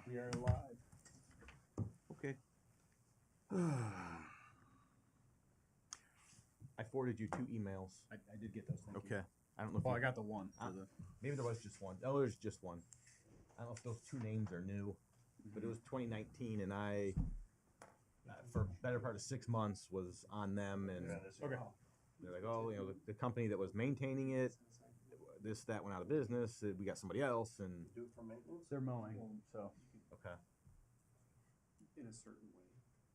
We are live. Okay. I forwarded you 2 emails. I did get those. Thank you. Okay. I don't know if Well, I you, got the one for the. maybe there was just one. Oh, there's just one. I don't know if those 2 names are new, but it was 2019, and I, for a better part of 6 months, was on them, and Okay. they're like, oh, you know, the company that was maintaining it, that went out of business. We got somebody else, and Do it for maintenance? They're mowing, so. okay. In a certain way.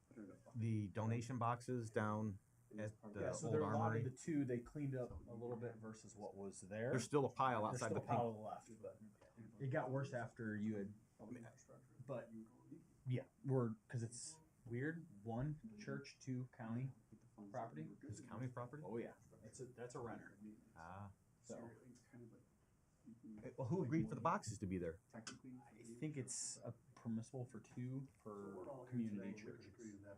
Put it in a bucket. The donation boxes down at the Yeah, so old they're a lot armory. of the 2 they cleaned up a little bit versus what was there. There's still a pile There's outside still the a pile left, but it got worse after you had. But yeah, because it's weird. 1 church, 2 county property. Is it county property? Oh yeah, that's a renter. Ah. So Well, who agreed for the boxes to be there? I think it's permissible for 2 per community church.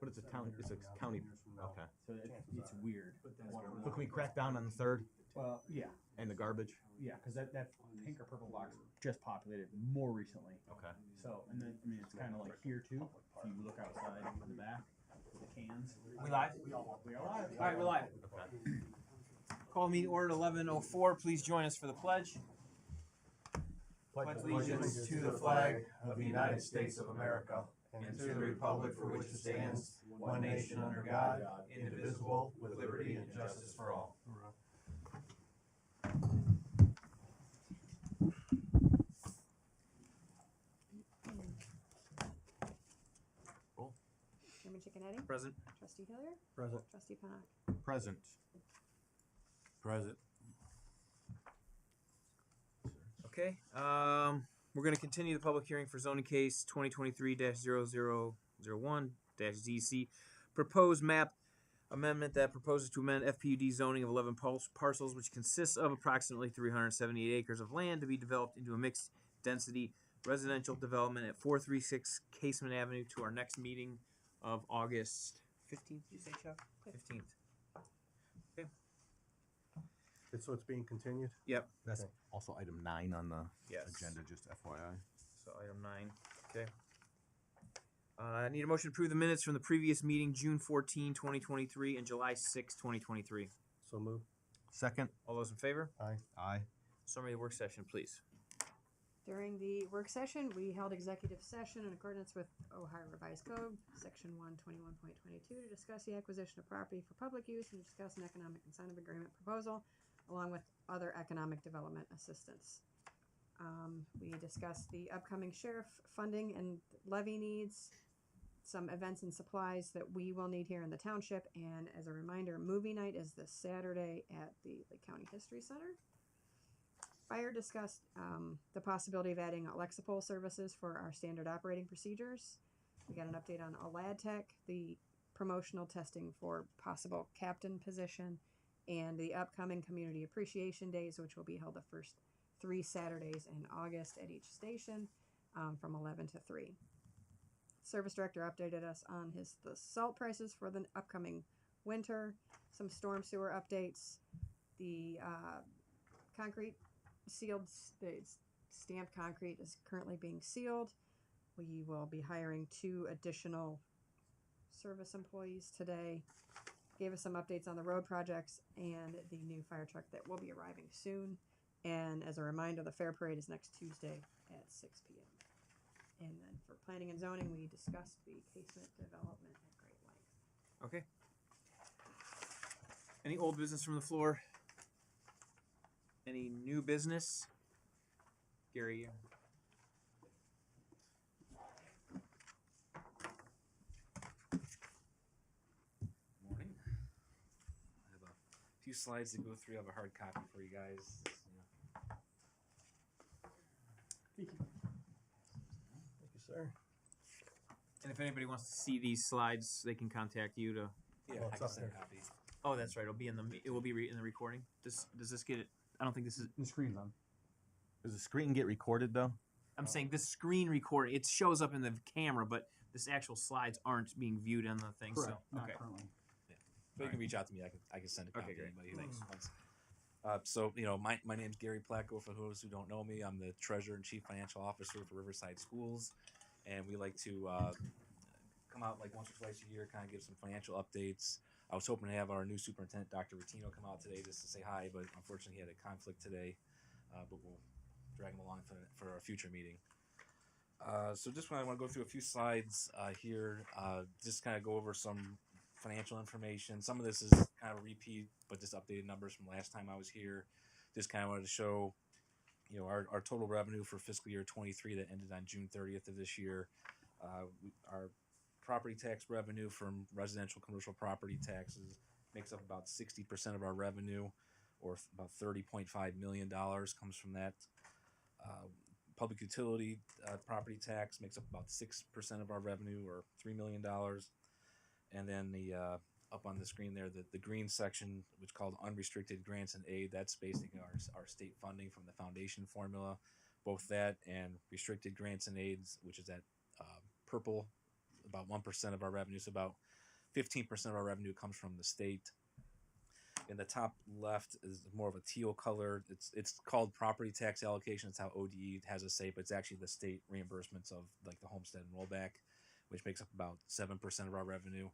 But it's a town. It's a county. Okay. So it's weird. But can we crack down on the 3rd Well, yeah, and the garbage? yeah, because that pink or purple box just populated more recently. Okay. So, and then I mean it's kind of like here too. If you look outside in the back with the cans. We live? We are live. All right, we're live. Okay. Call meeting order at 11:04. Please join us for the pledge. Pledge allegiance to the flag of the United States of America and to the republic for which it stands, one nation under God, indivisible, with liberty and justice for all. Chairman Chickanetti? Present. Trustee Hillier? Present. Trustee Pinnock? Present. Present. Okay. We're going to continue the public hearing for zoning case 2023-0001-ZC. Proposed map amendment that proposes to amend FPUD zoning of 11 parcels, which consists of approximately 378 acres of land to be developed into a mixed density residential development at 436 Casement Avenue to our next meeting of August 15th, you say, Chuck? 15th. So it's being continued? Yep. That's Okay. also item 9 on the Yes. agenda, just FYI. So item 9. Okay. I need a motion to approve the minutes from the previous meeting, June 14, 2023, and July 6, 2023. So move. Second. All those in favor? Aye. Summary of the work session, please. During the work session, we held executive session in accordance with Ohio Revised Code, Section 121.22, to discuss the acquisition of property for public use and discuss an economic incentive agreement proposal, along with other economic development assistance. We discussed the upcoming sheriff funding and levy needs, some events and supplies that we will need here in the township, and as a reminder, movie night is this Saturday at the Lake County History Center. Fire discussed the possibility of adding Alexa poll services for our standard operating procedures. We got an update on ALADTech, the promotional testing for possible captain position, and the upcoming Community Appreciation Days, which will be held the first 3 Saturdays in August at each station from 11 to 3. Service Director updated us on the salt prices for the upcoming winter, some storm sewer updates, the concrete sealed, the stamped concrete is currently being sealed. We will be hiring 2 additional service employees today. Gave us some updates on the road projects and the new fire truck that will be arriving soon. And as a reminder, the fair parade is next Tuesday at 6 p.m. And then for planning and zoning, we discussed the casement development at great length. Okay. Any old business from the floor? Any new business? Gary. Morning. I have a few slides to go through. I have a hard copy for you guys. Thank you. Thank you, sir. And if anybody wants to see these slides, they can contact you to. Yeah, Oh, I it's can up send a there. copy. Oh, that's right. It'll be in the. It will be in the recording. Does this get it? I don't think this is. The screen's on. Does the screen get recorded though? I'm saying this screen recording. It shows up in the camera, but this actual slides aren't being viewed on the thing. Correct. So Not okay. currently. But you can reach out to me. I can send a copy Okay, to great. anybody who wants. So my name's Gary Placco. For those who don't know me, I'm the treasurer and chief financial officer for Riverside Schools. and we like to come out like once or twice a year, kind of give some financial updates. I was hoping to have our new superintendent, Dr. Routino, come out today just to say hi, but unfortunately he had a conflict today. But we'll drag him along for a future meeting. So just when I want to go through a few slides here, just kind of go over some financial information. Some of this is kind of a repeat, but just updated numbers from last time I was here. Just kind of wanted to show, our total revenue for fiscal year 23 that ended on June 30th of this year. Our property tax revenue from residential commercial property taxes makes up about 60% of our revenue, or about $30.5 million comes from that. Public utility property tax makes up about 6% of our revenue, or $3 million. And then the up on the screen there, the green section, which is called unrestricted grants and aid, that's basically our state funding from the foundation formula. Both that and restricted grants and aids, which is that purple, about 1% of our revenue. So about 15% of our revenue comes from the state. In the top left is more of a teal color. It's called property tax allocation. It's how ODE has a say, but it's actually the state reimbursements of like the homestead and rollback, which makes up about 7% of our revenue.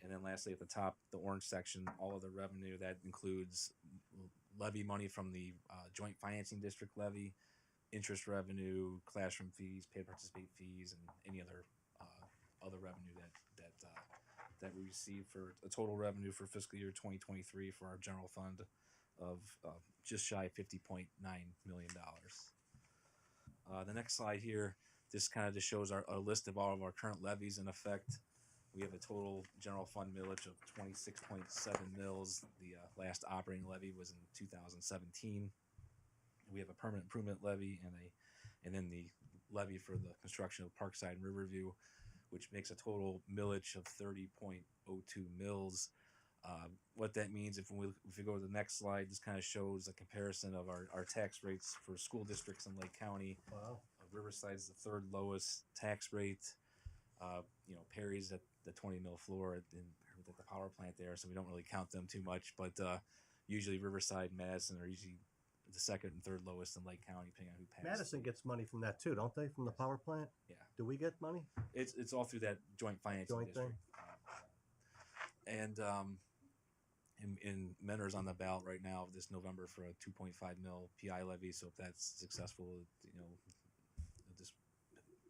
And then lastly, at the top, the orange section, all of the revenue that includes levy money from the joint financing district levy, interest revenue, classroom fees, pay participate fees, and any other revenue that we received, for a total revenue for fiscal year 2023 for our general fund of just shy of $50.9 million. The next slide here, this kind of just shows our list of all of our current levies in effect. We have a total general fund millage of 26.7 mils. The last operating levy was in 2017. We have a permanent improvement levy and then the levy for the construction of Parkside and Riverview, which makes a total millage of 30.02 mils. What that means, if we go to the next slide, this kind of shows a comparison of our tax rates for school districts in Lake County. Wow. Riverside is the third lowest tax rate. Perry's at the 20 mil floor at the power plant there, so we don't really count them too much. But usually Riverside and Madison are usually the second and third lowest in Lake County, depending on who passes. Madison gets money from that too, don't they? From the power plant? Yeah. Do we get money? It's all through that joint financing district. And in Mentor's on the ballot right now this November for a 2.5 mil PI levy. So if that's successful, just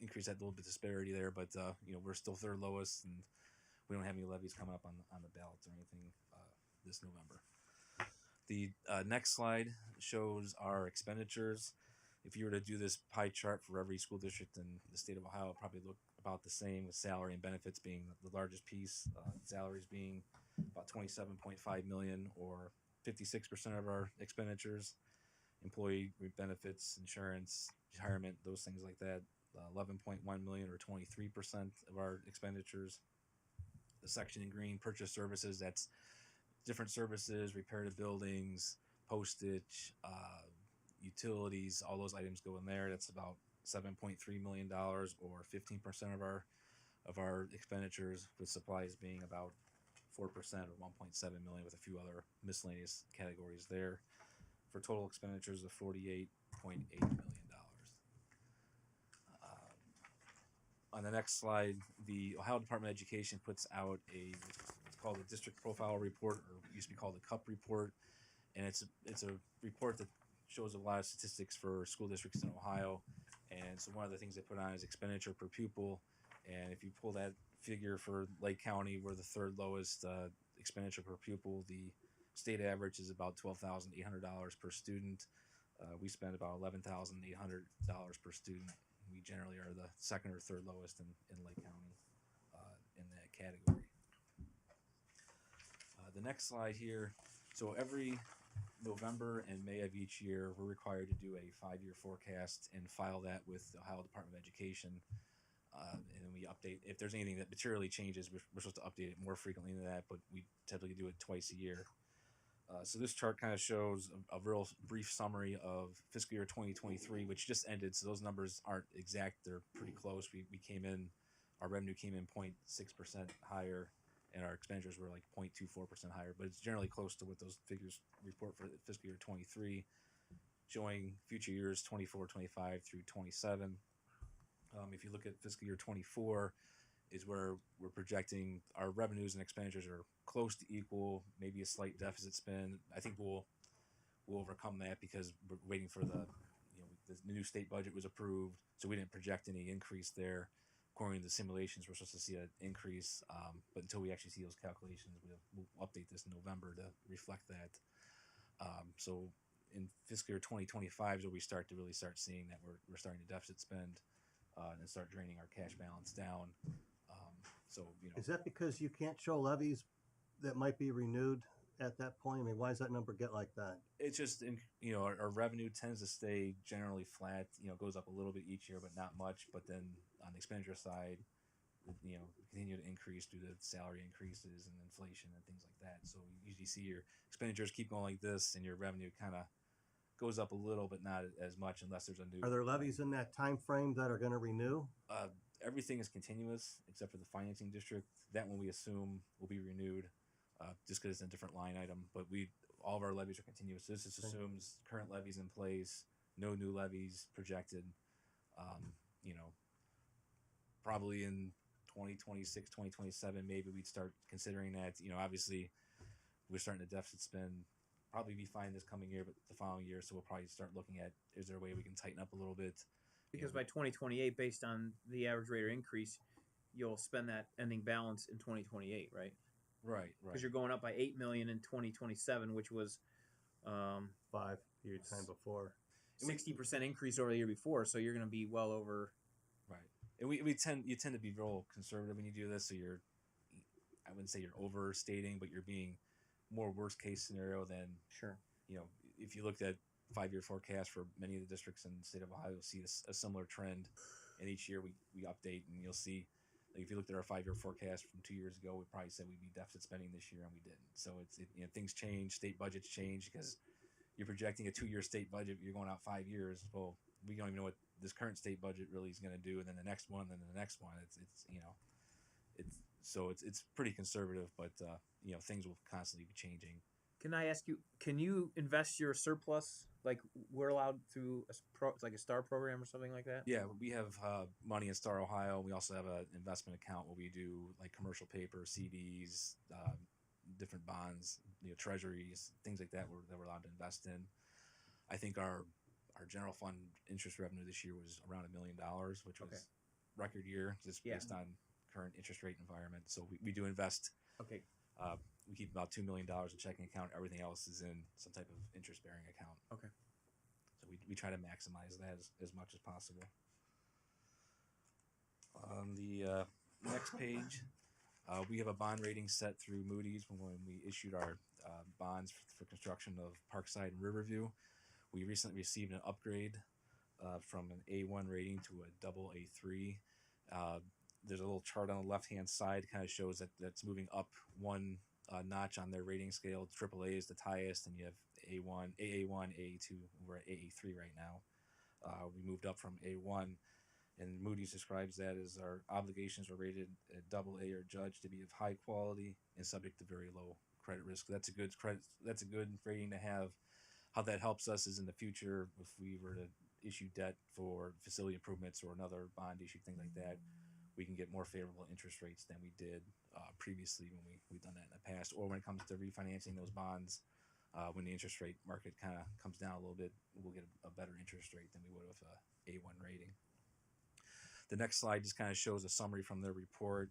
increase that little bit disparity there. But we're still third lowest, and we don't have any levies coming up on the ballots or anything this November. The next slide shows our expenditures. If you were to do this pie chart for every school district in the state of Ohio, it probably look about the same, with salary and benefits being the largest piece. Salaries being about 27.5 million, or 56% of our expenditures. Employee benefits, insurance, retirement, those things like that, 11.1 million, or 23% of our expenditures. The section in green, purchase services, that's different services, repair to buildings, postage, utilities, all those items go in there. That's about $7.3 million, or 15% of our expenditures, with supplies being about 4%, or 1.7 million, with a few other miscellaneous categories there, for total expenditures of $48.8 million. On the next slide, the Ohio Department of Education puts out it's called a district profile report, or used to be called a CUP report, and it's a report that shows a lot of statistics for school districts in Ohio. And so one of the things they put on is expenditure per pupil, and if you pull that figure for Lake County, we're the third lowest expenditure per pupil. The state average is about $12,800 per student. We spend about $11,800 per student. We generally are the second or third lowest in Lake County in that category. The next slide here. So every November and May of each year, we're required to do a 5-year forecast and file that with the Ohio Department of Education. And we update, if there's anything that materially changes, we're supposed to update it more frequently than that, but we typically do it twice a year. So this chart kind of shows a real brief summary of fiscal year 2023, which just ended. So those numbers aren't exact; they're pretty close. Our revenue came in 0.6% higher, and our expenditures were like 0.24% higher. But it's generally close to what those figures report for fiscal year 23, showing future years 24, 25 through 27. If you look at fiscal year 24, is where we're projecting our revenues and expenditures are close to equal, maybe a slight deficit spend. I think we'll overcome that because we're waiting for the new state budget was approved, so we didn't project any increase there. According to the simulations, we're supposed to see an increase, but until we actually see those calculations, we'll update this in November to reflect that. So in fiscal year 2025 is where we start seeing that we're starting to deficit spend and start draining our cash balance down. Is that because you can't show levies that might be renewed at that point? I mean, why does that number get like that? It's just our revenue tends to stay generally flat. Goes up a little bit each year, but not much. But then on the expenditure side, continue to increase due to salary increases and inflation and things like that. So you usually see your expenditures keep going like this, and your revenue kind of goes up a little, but not as much unless there's a new. Are there levies in that time frame that are going to renew? Everything is continuous except for the financing district. That one we assume will be renewed, just because it's a different line item. But all of our levies are continuous. This just assumes current levies in place, no new levies projected. Probably in 2026, 2027, maybe we'd start considering that. Obviously, we're starting to deficit spend. Probably be fine this coming year, but the following year, so we'll probably start looking at, is there a way we can tighten up a little bit? Because by 2028, based on the average rate of increase, you'll spend that ending balance in 2028, right? Right. Because you're going up by $8 million in 2027, which was 5 years time before. 60% increase over the year before. So you're going to be well over. Right. And you tend to be real conservative when you do this. So I wouldn't say you're overstating, but you're being more worst case scenario than Sure. If you looked at 5-year forecast for many of the districts in the state of Ohio, you'll see a similar trend. And each year we update, and you'll see, like, if you looked at our 5-year forecast from 2 years ago, we probably said we'd be deficit spending this year, and we didn't. So things change, state budgets change, because you're projecting a 2-year state budget, you're going out 5 years. Well, we don't even know what this current state budget really is going to do, and then the next one, and then the next one. It's pretty conservative, but things will constantly be changing. Can I ask you, can you invest your surplus, like we're allowed through like a STAR program or something like that? Yeah, we have money in Star Ohio. We also have an investment account where we do like commercial paper, CDs, different bonds, treasuries, things like that that we're allowed to invest in. I think our general fund interest revenue this year was around $1 million, which was record year, just based on current interest rate environment. So we do invest. Okay. We keep about $2 million in checking account. Everything else is in some type of interest-bearing account. Okay. So we try to maximize that as much as possible. On the next page, we have a bond rating set through Moody's when we issued our bonds for construction of Parkside and Riverview. We recently received an upgrade from an A1 rating to a double A3. There's a little chart on the left-hand side, kind of shows that that's moving up one notch on their rating scale. AAA is the highest, and you have A1, AA1, AA2. We're at AA3 right now. We moved up from A1, and Moody's describes that as our obligations are rated at double A or judged to be of high quality and subject to very low credit risk. That's a good rating to have. How that helps us is in the future, if we were to issue debt for facility improvements or another bond issue, thing like that, we can get more favorable interest rates than we did previously when we've done that in the past. Or when it comes to refinancing those bonds, when the interest rate market kind of comes down a little bit, we'll get a better interest rate than we would with a A1 rating. The next slide just kind of shows a summary from their report,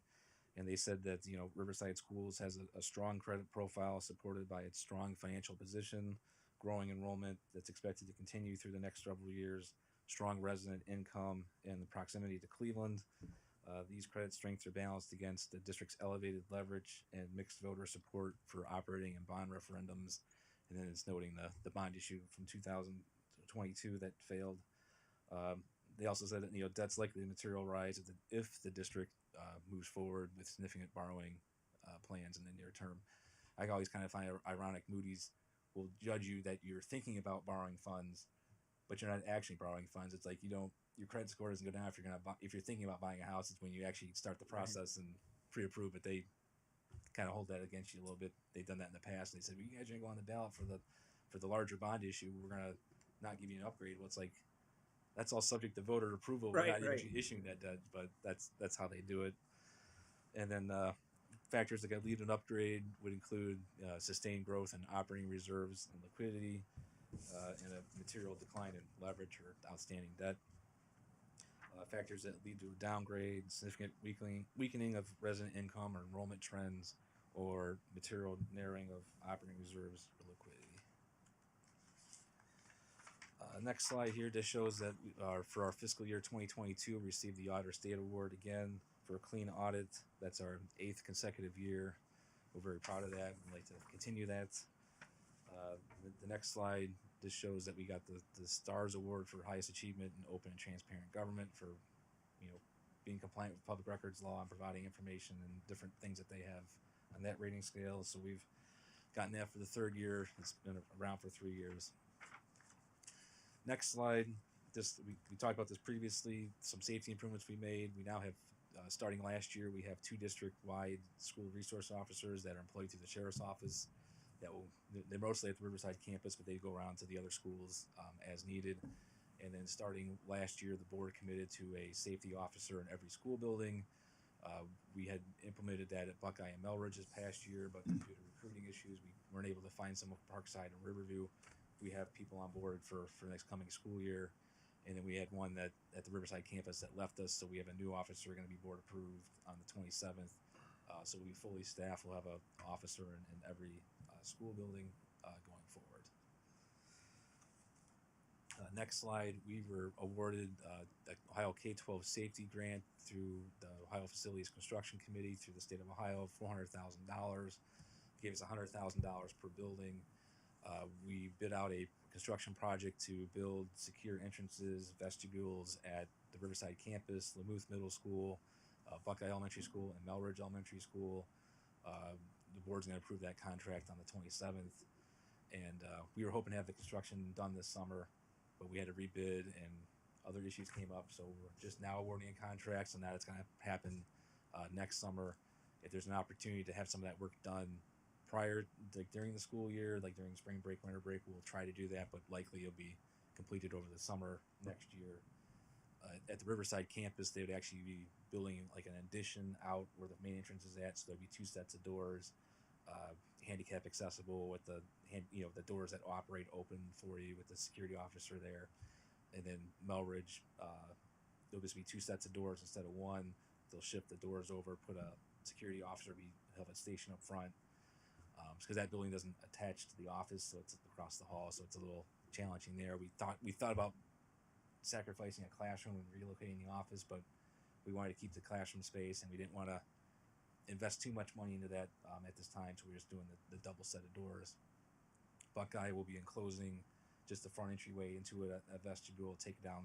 and they said that Riverside Schools has a strong credit profile supported by its strong financial position, growing enrollment that's expected to continue through the next several years, strong resident income, and the proximity to Cleveland. These credit strengths are balanced against the district's elevated leverage and mixed voter support for operating and bond referendums. And then it's noting the bond issue from 2022 that failed. They also said that debt's likely to materialize if the district moves forward with significant borrowing plans in the near term. I always kind of find it ironic. Moody's will judge you that you're thinking about borrowing funds, but you're not actually borrowing funds. It's like your credit score doesn't go down if you're thinking about buying a house. It's when you actually start the process and pre-approve. But they kind of hold that against you a little bit. They've done that in the past. And they said, well, you guys are gonna go on the ballot for the larger bond issue. We're gonna not give you an upgrade. Well, it's like that's all subject to voter approval. Right, We're not right. actually issuing that debt, but that's how they do it. And then factors that could lead to an upgrade would include sustained growth in operating reserves and liquidity, and a material decline in leverage or outstanding debt. Factors that lead to a downgrade, significant weakening of resident income or enrollment trends, or material narrowing of operating reserves or liquidity. Next slide here just shows that for our fiscal year 2022, we received the Auditor State Award again for a clean audit. That's our 8th consecutive year. We're very proud of that. We'd like to continue that. The next slide just shows that we got the STARS Award for highest achievement in open and transparent government for, being compliant with public records law and providing information and different things that they have on that rating scale. So we've gotten that for the 3rd year. It's been around for 3 years. Next slide. We talked about this previously. Some safety improvements we made. We now have, starting last year, we have 2 district-wide school resource officers that are employed through the sheriff's office. They're mostly at the Riverside campus, but they go around to the other schools as needed. And then starting last year, the board committed to a safety officer in every school building. We had implemented that at Buckeye and Melridge this past year, but due to recruiting issues, we weren't able to find someone for Parkside and Riverview. We have people on board for the next coming school year. And then we had one that at the Riverside campus that left us, so we have a new officer going to be board approved on the 27th. So we'll be fully staffed. We'll have an officer in every school building going forward. Next slide, we were awarded the Ohio K-12 safety grant through the Ohio Facilities Construction Committee through the state of Ohio, $400,000. Gave us $100,000 per building. We bid out a construction project to build secure entrances, vestibules at the Riverside campus, Lamouth Middle School, Buckeye Elementary School, and Melridge Elementary School. The board's going to approve that contract on the 27th. And we were hoping to have the construction done this summer, but we had to rebid and other issues came up. So we're just now awarding a contract, so now it's going to happen next summer. If there's an opportunity to have some of that work done prior, like during the school year, like during spring break, winter break, we'll try to do that, but likely it'll be completed over the summer next year. At the Riverside campus, they would actually be building like an addition out where the main entrance is at, so there'll be 2 sets of doors, handicap accessible with the the doors that operate open for you with the security officer there. And then Melridge, there'll just be 2 sets of doors instead of 1. They'll shift the doors over, put a security officer, have a station up front, because that building doesn't attach to the office, so it's across the hall, so it's a little challenging there. We thought about sacrificing a classroom and relocating the office, but we wanted to keep the classroom space, and we didn't want to invest too much money into that at this time, so we're just doing the double set of doors. Buckeye will be enclosing just the front entryway into a vestibule, take down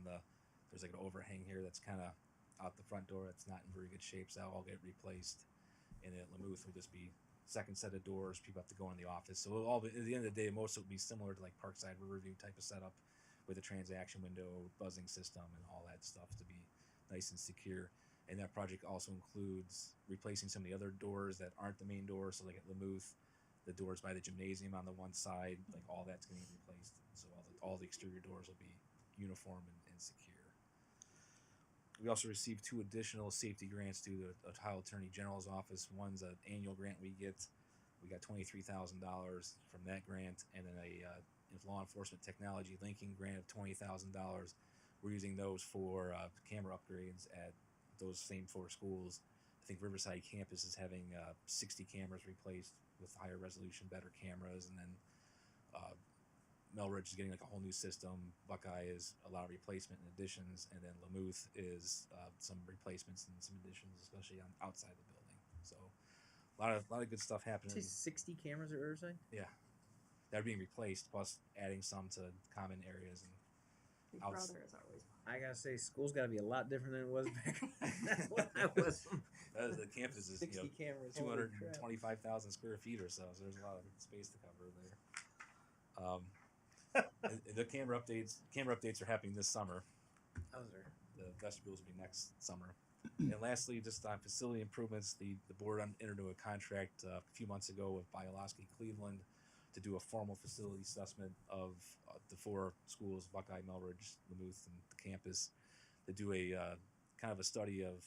there's like an overhang here that's kind of out the front door that's not in very good shape, so that'll all get replaced. And then at Lamouth will just be second set of doors, people have to go in the office. So it'll all be, at the end of the day, most of it will be similar to like Parkside Riverview type of setup with a transaction window, buzzing system, and all that stuff to be nice and secure. And that project also includes replacing some of the other doors that aren't the main doors. So like at Lamouth, the doors by the gymnasium on the one side, like all that's going to be replaced. So all the exterior doors will be uniform and secure. We also received 2 additional safety grants through the Ohio Attorney General's office. One's an annual grant we get. We got $23,000 from that grant, and then a law enforcement technology linking grant of $20,000. We're using those for camera upgrades at those same 4 schools. I think Riverside campus is having 60 cameras replaced with higher resolution, better cameras, and then Melridge is getting like a whole new system. Buckeye is a lot of replacement and additions, and then Lamouth is some replacements and some additions, especially on outside the building. So a lot of good stuff happening. 60 cameras at Riverside? Yeah, that are being replaced, plus adding some to common areas and. Big Brother is always. I gotta say, school's got to be a lot different than it was back when I was. The campus is 60 cameras, 225,000 square feet or so there's a lot of space to cover there. The camera updates are happening this summer. The vestibules will be next summer. And lastly, just on facility improvements, the board entered into a contract a few months ago with Bioloski Cleveland to do a formal facility assessment of the 4 schools, Buckeye, Melridge, Lamouth, and the campus, to do a kind of a study of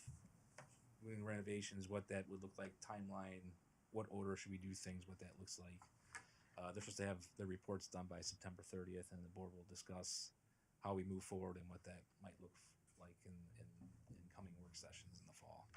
doing renovations, what that would look like, timeline, what order should we do things, what that looks like. They're supposed to have their reports done by September 30th, and the board will discuss how we move forward and what that might look like in coming work sessions in the fall.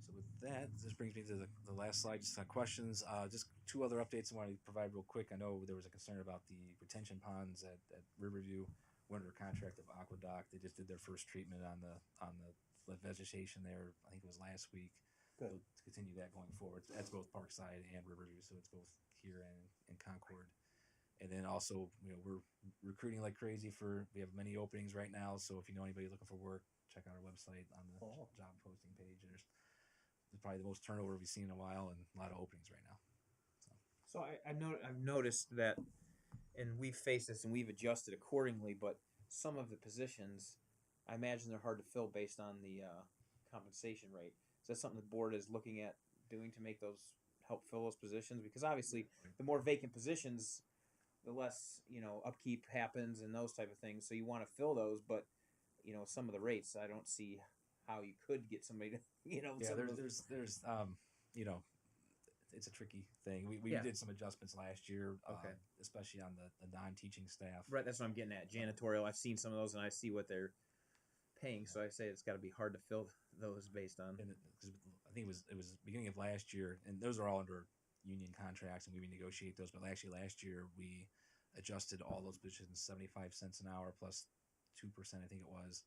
So with that, this brings me to the last slide, just questions. Just 2 other updates I want to provide real quick. I know there was a concern about the retention ponds at Riverview. We're under contract of Aqueduct. They just did their first treatment on the vegetation there. I think it was last week. Good. So to continue that going forward. That's both Parkside and Riverview, so it's both here and Concord. And then also, we're recruiting like crazy we have many openings right now. So if you know anybody looking for work, check out our website on the job posting page. There's probably the most turnover we've seen in a while, and a lot of openings right now. So I've noticed that, and we've faced this and we've adjusted accordingly, but some of the positions, I imagine they're hard to fill based on the compensation rate. Is that something the board is looking at doing to help fill those positions? Because obviously, the more vacant positions, the less upkeep happens and those type of things. So you want to fill those, but some of the rates, I don't see how you could get somebody to Yeah, there's it's a tricky thing. We did some adjustments last year, especially on the non-teaching staff. Right, that's what I'm getting at. Janitorial, I've seen some of those and I see what they're paying, so I say it's got to be hard to fill those based on. And because I think it was beginning of last year, and those are all under union contracts, and we renegotiate those. But actually, last year we adjusted all those positions 75 cents an hour plus 2%, I think it was.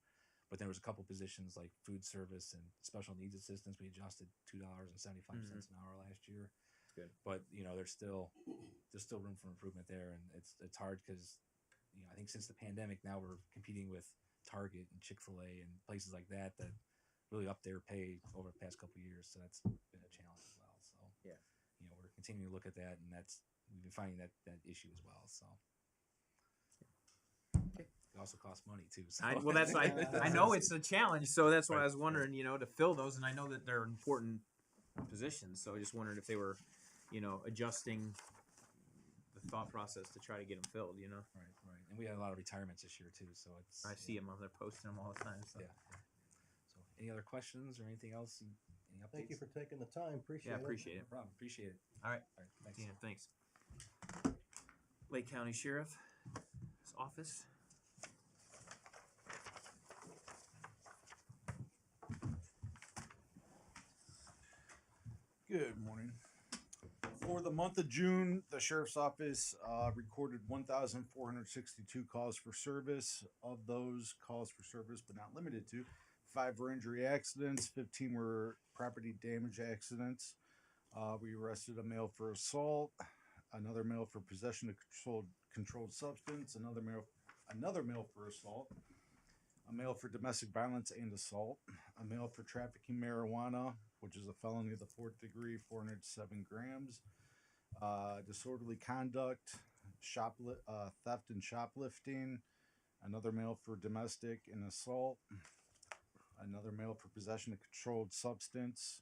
But there was a couple positions like food service and special needs assistants. We adjusted $2.75 an hour last year. Good. But there's still room for improvement there, and it's hard because I think since the pandemic now we're competing with Target and Chick-fil-A and places like that really upped their pay over the past couple of years. So that's been a challenge as well. So yeah, we're continuing to look at that, and we've been finding that issue as well. So. It also costs money too. So. I know it's a challenge, so that's why I was wondering, to fill those, and I know that they're important positions. So I just wondered if they were, adjusting the thought process to try to get them filled. Right. And we had a lot of retirements this year too, so it's. I see them. They're posting them all the time. So. Yeah. So any other questions or anything else? Any updates? Thank you for taking the time. Appreciate it. Appreciate it. No problem. Appreciate it. All right. Thanks. Yeah, thanks. Lake County Sheriff's Office. Good morning. For the month of June, the Sheriff's Office recorded 1,462 calls for service. Of those calls for service, but not limited to, 5 were injury accidents, 15 were property damage accidents. We arrested a male for assault, another male for possession of controlled substance, another male for assault, a male for domestic violence and assault, a male for trafficking marijuana, which is a felony of the 4th degree, 407 grams, disorderly conduct, theft and shoplifting, another male for domestic and assault, another male for possession of controlled substance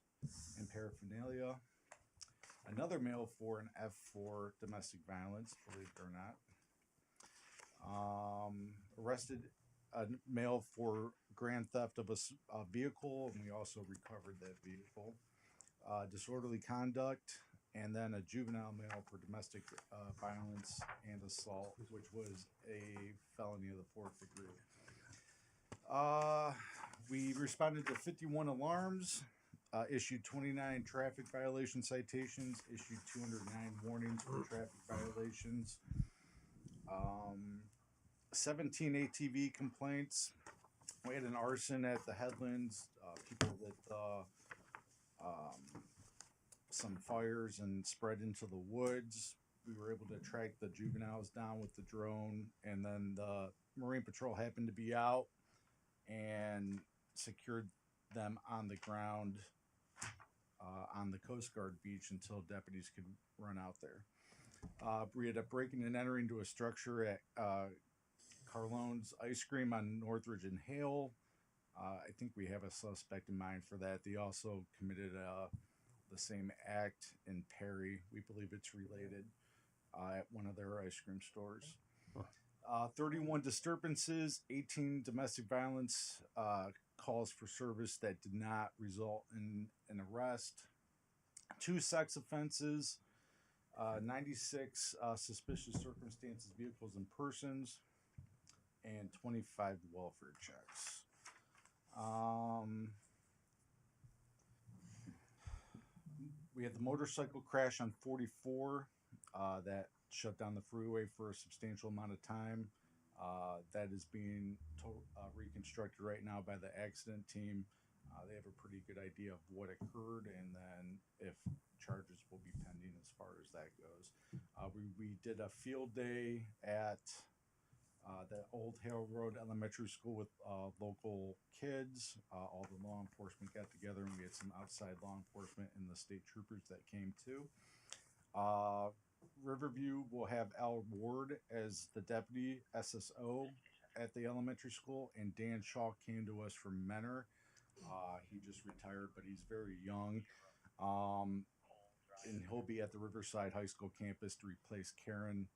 and paraphernalia, another male for an F4 domestic violence, believe it or not, arrested a male for grand theft of a vehicle, and we also recovered that vehicle, disorderly conduct, and then a juvenile male for domestic violence and assault, which was a felony of the 4th degree. We responded to 51 alarms, issued 29 traffic violation citations, issued 209 warnings for traffic violations, 17 ATV complaints. We had an arson at the Headlands, people that some fires and spread into the woods. We were able to track the juveniles down with the drone, and then the Marine Patrol happened to be out and secured them on the ground on the Coast Guard beach until deputies could run out there. We had a breaking and entering to a structure at Carlone's Ice Cream on Northridge and Hale. I think we have a suspect in mind for that. They also committed a the same act in Perry. We believe it's related at one of their ice cream stores. 31 disturbances, 18 domestic violence calls for service that did not result in an arrest, 2 sex offenses, 96 suspicious circumstances, vehicles, and persons, and 25 welfare checks. We had the motorcycle crash on 44 that shut down the freeway for a substantial amount of time. That is being reconstructed right now by the accident team. They have a pretty good idea of what occurred, and then if charges will be pending as far as that goes. We did a field day at the Old Hale Road Elementary School with local kids. All the law enforcement got together, and we had some outside law enforcement and the state troopers that came too. Riverview will have Al Ward as the deputy SSO at the elementary school, and Dan Shaw came to us from Menor. He just retired, but he's very young. And he'll be at the Riverside High School campus to replace Karen,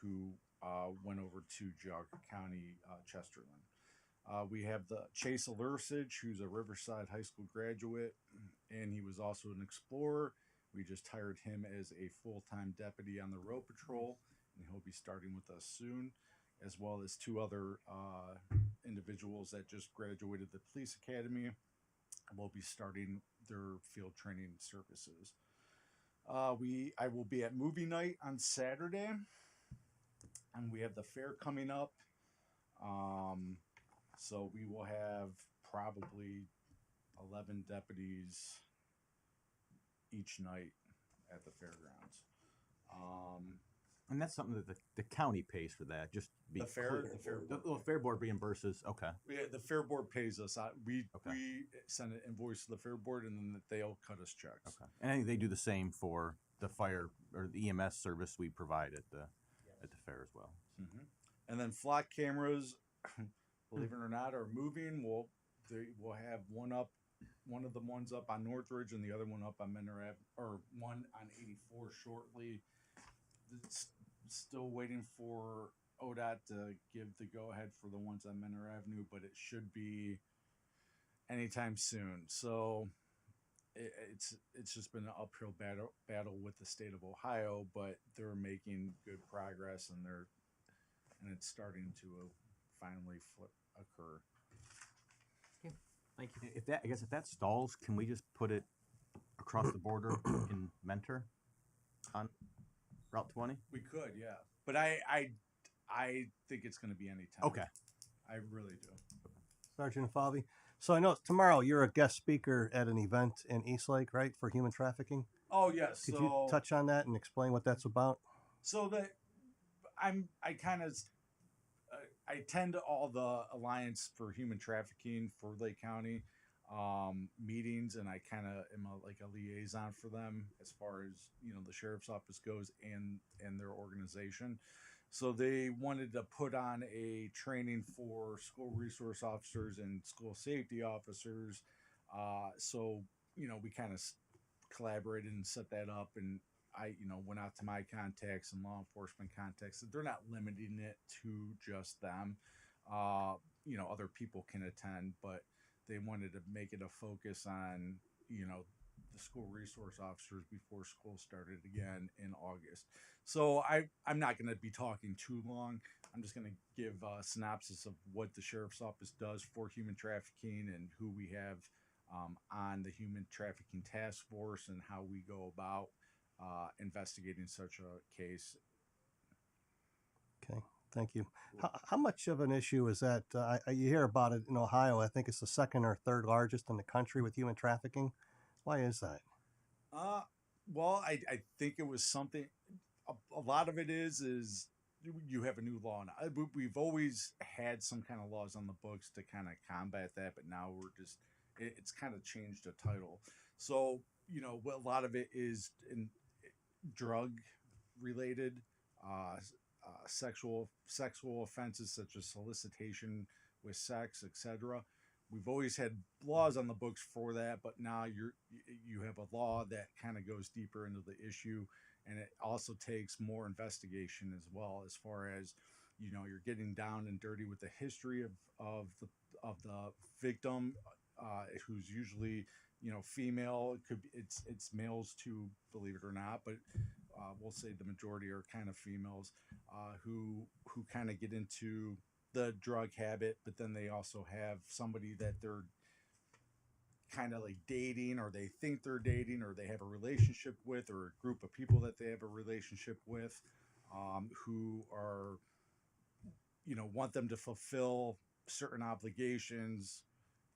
who went over to Geauga County, Chesterland. We have the Chase Alursage, who's a Riverside High School graduate, and he was also an explorer. We just hired him as a full-time deputy on the road patrol, and he'll be starting with us soon, as well as 2 other individuals that just graduated the police academy and will be starting their field training services. I will be at movie night on Saturday, and we have the fair coming up. So we will have probably 11 deputies each night at the fairgrounds. And that's something that the county pays for that. Just to be The fair, clear. the fair board. The fair board reimburses. Okay. The fair board pays us. We Okay. send an invoice to the fair board, and then they'll cut us checks. Okay. And I think they do the same for the fire or the EMS service we provide at the fair as well. Mm-hmm. And then flock cameras, believe it or not, are moving. We'll have one of the ones up on Northridge and the other one up on Menor Ave, or one on 84 shortly. It's still waiting for ODOT to give the go-ahead for the ones on Menor Avenue, but it should be anytime soon. So it's just been an uphill battle with the state of Ohio, but they're making good progress, and it's starting to finally occur. Thank you. If that stalls, can we just put it across the border in Mentor on Route 20? We could, yeah, but I think it's going to be any time. Okay. I really do. Sergeant Favi. So I know tomorrow you're a guest speaker at an event in Eastlake, right, for human trafficking? Oh yes. Could you touch on that and explain what that's about? So that I attend all the Alliance for Human Trafficking for Lake County meetings, and I kind of am a liaison for them as far as the sheriff's office goes and their organization. So they wanted to put on a training for school resource officers and school safety officers. So we kind of collaborated and set that up, and I went out to my contacts and law enforcement contacts. They're not limiting it to just them. Other people can attend, but they wanted to make it a focus on the school resource officers before school started again in August. So I'm not going to be talking too long. I'm just going to give a synopsis of what the sheriff's office does for human trafficking and who we have on the human trafficking task force and how we go about investigating such a case. Okay, thank you. How much of an issue is that? You hear about it in Ohio. I think it's the 2nd or 3rd largest in the country with human trafficking. Why is that? Well, I think it was something. A lot of it is you have a new law, and we've always had some kind of laws on the books to kind of combat that, but now it's kind of changed the title. So a lot of it is in drug related, sexual offenses such as solicitation with sex, etc. we've always had laws on the books for that, but now you have a law that kind of goes deeper into the issue, and it also takes more investigation as well, as far as, you know, you're getting down and dirty with the history of the victim, who's usually, you know, female. It could be, it's males too, believe it or not, but we'll say the majority are kind of females, who kind of get into the drug habit, but then they also have somebody that they're kind of like dating, or they think they're dating, or they have a relationship with, or a group of people that they have a relationship with, who are, you know, want them to fulfill certain obligations,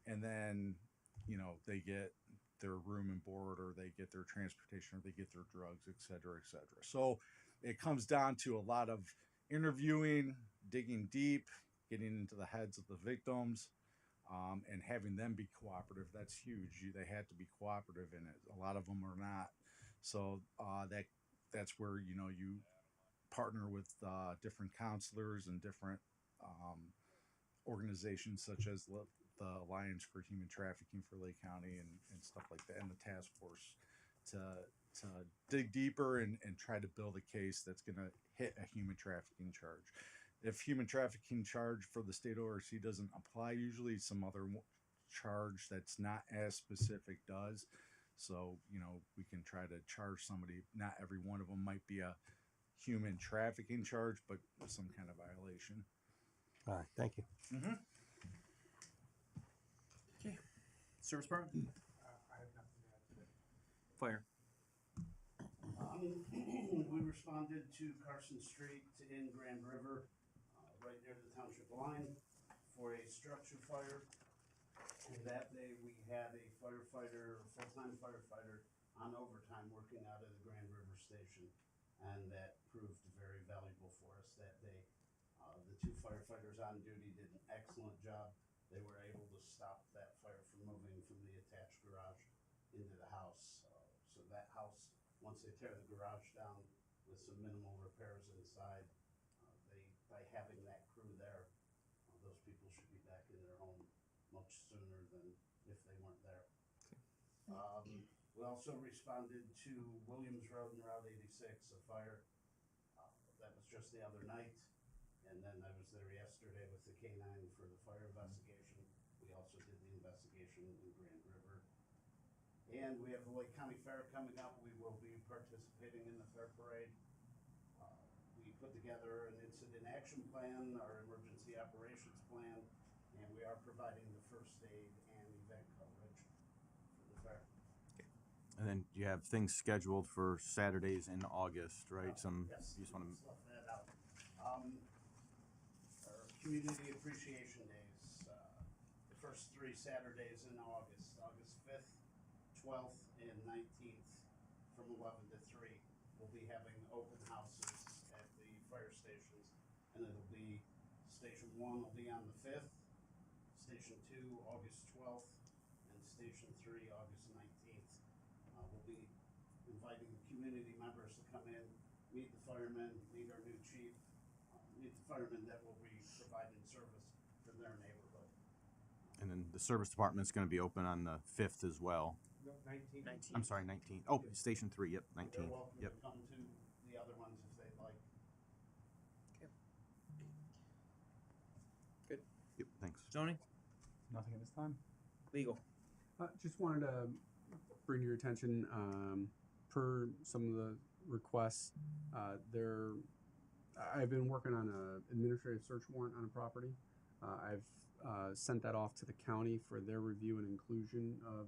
and then, you know, they get their room and board, or they get their transportation, or they get their drugs, et cetera, et cetera. So it comes down to a lot of interviewing, digging deep, getting into the heads of the victims, and having them be cooperative. That's huge. They had to be cooperative in it. A lot of them are not. So that's where, you know, you partner with different counselors and different organizations, such as the Alliance for Human Trafficking for Lake County, and stuff like that, and the task force, to dig deeper and try to build a case that's going to hit a human trafficking charge. If human trafficking charge for the state ORC doesn't apply, usually some other charge that's not as specific does. So, you know, we can try to charge somebody. Not every one of them might be a human trafficking charge, but some kind of violation. All right, thank you. Mm-hmm. Service department? I have nothing to add to that. Fire. We responded to Carson Street in Grand River, right near the township line, for a structure fire. And that day we had a firefighter, a full-time firefighter, on overtime working out of the Grand River station. And that proved very valuable for us that day. The two firefighters on duty did an excellent job. They were able to stop that fire from moving from the attached garage into the house. So that house, once they tear the garage down with some minimal repairs inside, by having that crew there, those people should be back in their home much sooner than if they weren't there. We also responded to Williams Road and Route 86, a fire that was just the other night. And then I was there yesterday with the K9 for the fire investigation. We also did the investigation in Grand River. And we have the Lake County Fair coming up. We will be participating in the fair parade. We put together an incident action plan, our emergency operations plan, and we are providing the first aid and event coverage for the fair. And then you have things scheduled for Saturdays in August, right? Yes, you just want to. stuff that out. Our Community Appreciation Days, the first 3 Saturdays in August, August 5th, 12th, and 19th, from 11 to 3. We'll be having open houses at the fire stations, and it'll be Station 1 will be on the 5th, Station 2 August 12th, and Station 3 August 19th. We'll be inviting community members to come in, meet the firemen, meet our new chief, meet the firemen that will be providing service from their neighborhood. And then the service department's going to be open on the 5th as well. No, 19. 19. I'm sorry, 19. Oh, Station 3. Yep, 19. They're welcome Yep. to come to the other ones if they'd like. Yep. Thanks. Zoning? Nothing at this time. Legal. Just wanted to bring to your attention, per some of the requests, I've been working on an administrative search warrant on a property. I've sent that off to the county for their review and inclusion of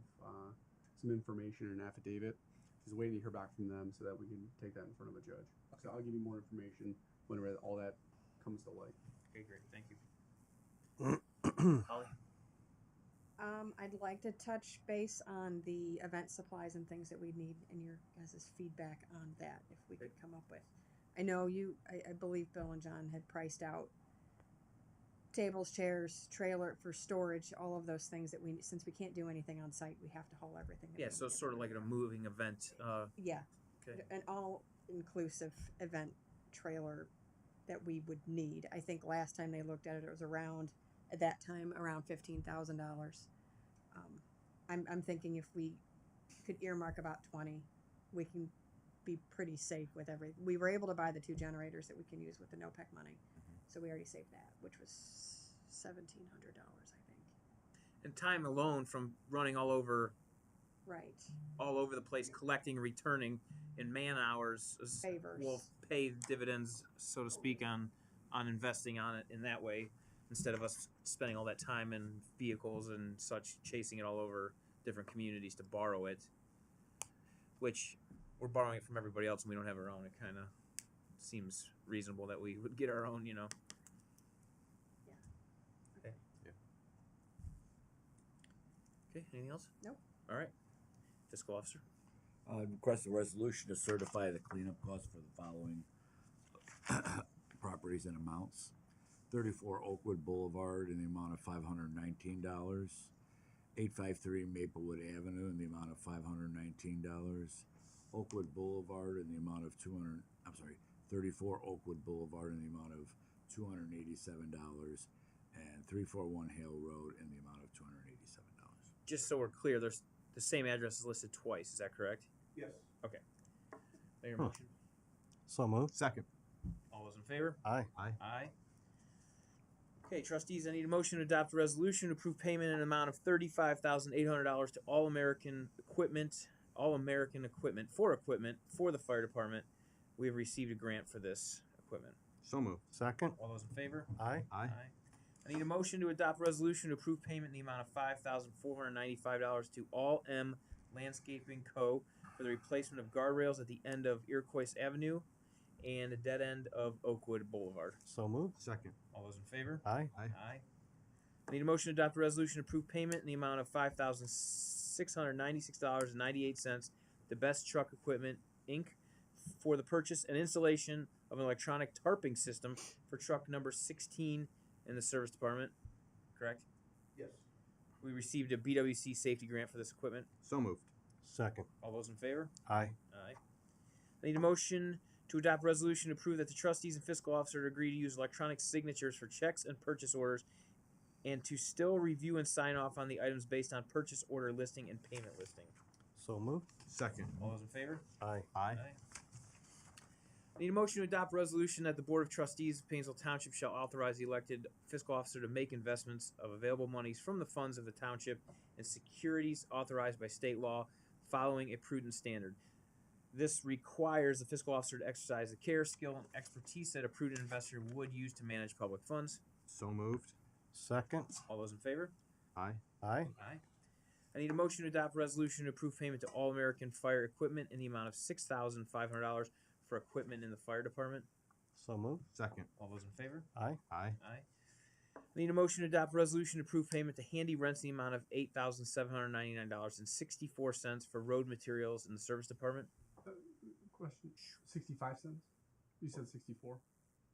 some information in an affidavit. Just waiting to hear back from them so that we can take that in front of a judge. So I'll give you more information whenever all that comes to light. Okay, great. Thank you. Holly? I'd like to touch base on the event supplies and things that we need and your guys' feedback on that, if we could come up with. I know I believe Bill and John had priced out tables, chairs, trailer for storage, all of those things that since we can't do anything on site, we have to haul everything. Yeah, so it's sort of like a moving event. Yeah. Okay. An all-inclusive event trailer that we would need. I think last time they looked at it, it was around at that time around $15,000. I'm thinking if we could earmark about 20, we can be pretty safe with everything. We were able to buy the 2 generators that we can use with the NOPEC money, so we already saved that, which was $1,700, I think. And time alone from running all over Right. the place, collecting, returning, in man hours Favors. will pay dividends, so to speak, on investing on it in that way, instead of us spending all that time in vehicles and such, chasing it all over different communities to borrow it, which we're borrowing it from everybody else and we don't have our own. It kind of seems reasonable that we would get our own, you know. Yeah. Okay. Okay, anything else? Nope. All right. Fiscal officer. Request a resolution to certify the cleanup costs for the following properties and amounts. 34 Oakwood Boulevard in the amount of $519. 853 Maplewood Avenue in the amount of $519. Oakwood Boulevard in the amount of 34 Oakwood Boulevard in the amount of $287. And 341 Hale Road in the amount of $287. Just so we're clear, there's the same address is listed twice. Is that correct? Yes. Okay. Mayor motion. So moved. Second. All those in favor? Aye. Aye. Okay, trustees, I need a motion to adopt a resolution to approve payment in an amount of $35,800 to All American Equipment for the fire department. We have received a grant for this equipment. So moved. Second. All those in favor? Aye. Aye. I need a motion to adopt a resolution to approve payment in the amount of $5,495 to All M Landscaping Co. for the replacement of guardrails at the end of Iroquois Avenue and the dead end of Oakwood Boulevard. So moved. Second. All those in favor? Aye. Aye. Aye. I need a motion to adopt a resolution to approve payment in the amount of $5,696.98 to Best Truck Equipment, Inc. for the purchase and installation of an electronic tarping system for truck number 16 in the service department. Correct? Yes. We received a BWC safety grant for this equipment. So moved. Second. All those in favor? Aye. Aye. I need a motion to adopt a resolution to approve that the trustees and fiscal officer agree to use electronic signatures for checks and purchase orders and to still review and sign off on the items based on purchase order listing and payment listing. So moved. Second. All those in favor? Aye. Aye. I need a motion to adopt a resolution that the Board of Trustees of Painesville Township shall authorize the elected fiscal officer to make investments of available monies from the funds of the township and securities authorized by state law following a prudent standard. This requires the fiscal officer to exercise the care, skill, and expertise that a prudent investor would use to manage public funds. So moved. Second. All those in favor? Aye. Aye. Aye. I need a motion to adopt a resolution to approve payment to All American Fire Equipment in the amount of $6,500 for equipment in the fire department. So moved. Second. All those in favor? Aye. Aye. Aye. I need a motion to adopt a resolution to approve payment to Handy Rents in the amount of $8,799.64 for road materials in the service department. Question. 65 cents? You said 64.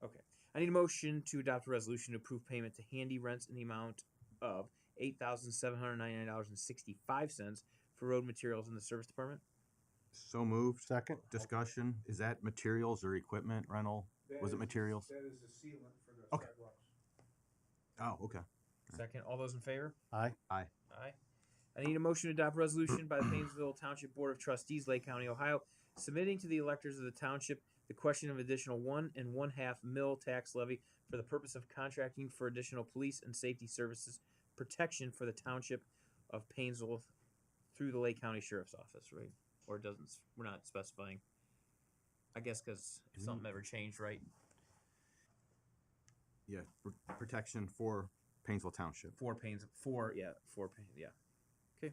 Okay. I need a motion to adopt a resolution to approve payment to Handy Rents in the amount of $8,799.65 for road materials in the service department. So moved. Second. Discussion. Is that materials or equipment rental? Was it materials? That is the sealant for the Okay. sidewalks. Oh, okay. Second. All those in favor? Aye. Aye. Aye. I need a motion to adopt a resolution by the Painesville Township Board of Trustees, Lake County, Ohio, submitting to the electors of the township the question of additional 1 1/2 mil tax levy for the purpose of contracting for additional police and safety services protection for the township of Painesville through the Lake County Sheriff's Office, right? Or it doesn't, we're not specifying. I guess because if something ever changed, right? Yeah. Protection for Painesville Township. Four Pains, yeah. Okay.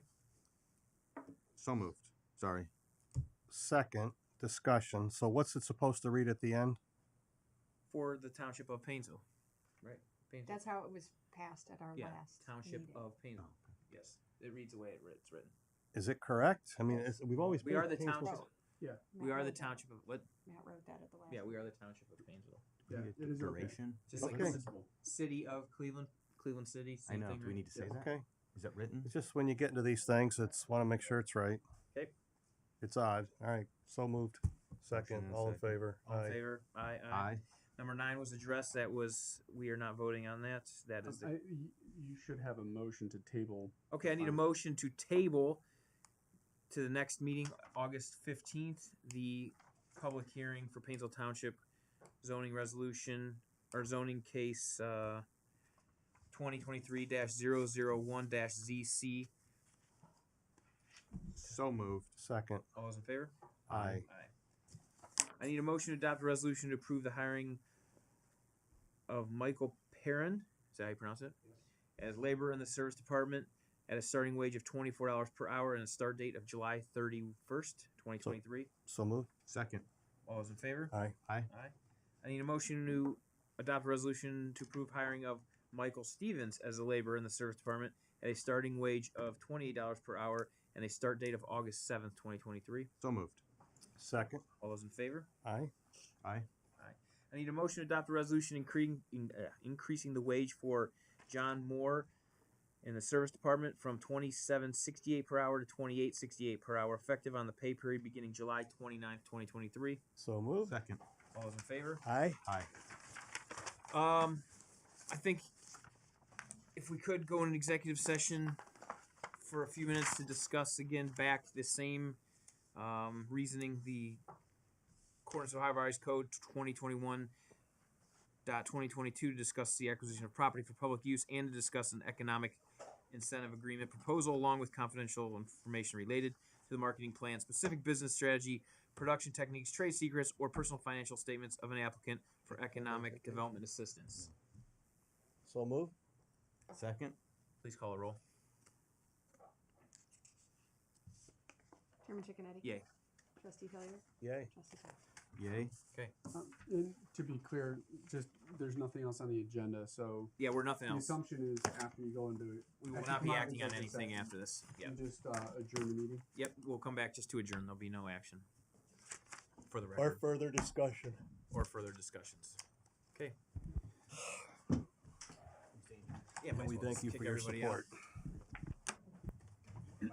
So moved. Sorry. Second. Discussion. So what's it supposed to read at the end? For the township of Painesville, right? Painesville. That's how it was passed at our Yeah, last township meeting. of Painesville. Yes, it reads the way it's written. Is it correct? I mean, we've always We been are the Painesville- township. Yeah. We are the township of what? Matt wrote that at the last. Yeah, we are the township of Painesville. Yeah, it is okay. Duration. Just like Okay. the city of Cleveland, Cleveland City. I Same know. thing, Do we right? need to say that? Okay. Is that written? It's just when you get into these things, it's want to make sure it's right. Okay. It's odd. All right. So moved. Second. Motion and All in second. favor. All in Aye. favor? Aye. Aye. Number 9 was addressed. That was, we are not voting on that. That is the, You should have a motion to table. okay. I need a motion to table to the next meeting, August 15th, the public hearing for Painesville Township zoning resolution or zoning case 2023-001-ZC. So moved. Second. All those in favor? Aye. I need a motion to adopt a resolution to approve the hiring of Michael Perrin, is that how you pronounce it? As laborer in the service department at a starting wage of $24 per hour and a start date of July 31st, 2023. So moved. Second. All those in favor? Aye. Aye. I need a motion to adopt a resolution to approve hiring of Michael Stevens as a laborer in the service department at a starting wage of $28 per hour and a start date of August 7th, 2023. So moved. Second. All those in favor? Aye. Aye. I need a motion to adopt a resolution increasing the wage for John Moore in the service department from $27.68 per hour to $28.68 per hour, effective on the pay period beginning July 29th, 2023. So moved. Second. All those in favor? Aye. Aye. I think if we could go in an executive session for a few minutes to discuss again back the same reasoning, the accordance to Ohio Revised Code 2021.2022 to discuss the acquisition of property for public use and to discuss an economic incentive agreement proposal along with confidential information related to the marketing plan, specific business strategy, production techniques, trade secrets, or personal financial statements of an applicant for economic development assistance. So moved. Second. Please call a roll. Chairman Chickanetti? Yay. Trustee Hilliard? Yay. Trustee Cox? Yay. And to be clear, just there's nothing else on the agenda, so Yeah, we're nothing the else. assumption is after you go into it, We will after not you be come out of acting on executive anything session, after this. you Yep. just adjourn the meeting. Yep. We'll come back just to adjourn. There'll be no action for the Or record further discussion. or further discussions. Okay. Yeah, might as We well thank you kick for your everybody out. support.